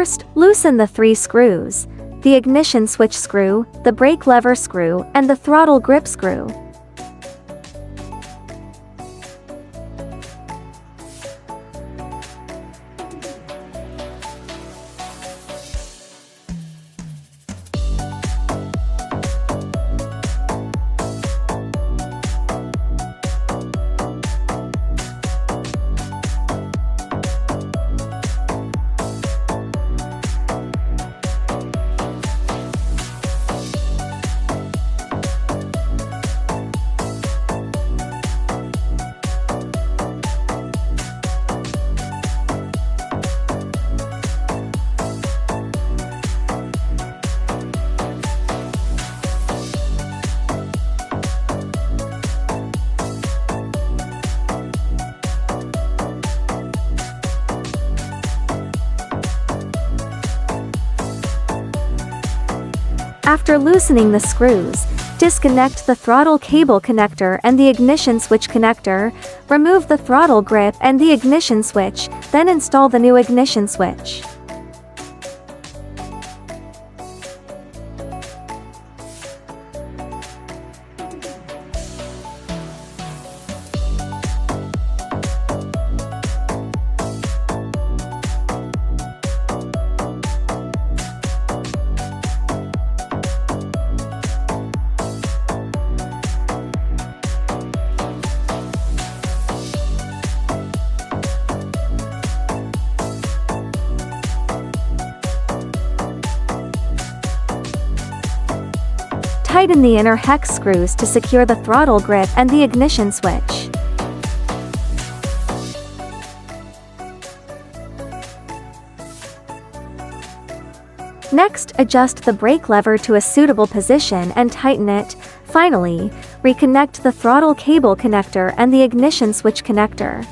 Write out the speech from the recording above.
First, loosen the 3 screws: the ignition switch screw, the brake lever screw, and the throttle grip screw. After loosening the screws, disconnect the throttle cable connector and the ignition switch connector, remove the throttle grip and the ignition switch, then install the new ignition switch. Tighten the inner hex screws to secure the throttle grip and the ignition switch. Next, adjust the brake lever to a suitable position and tighten it. Finally, reconnect the throttle cable connector and the ignition switch connector.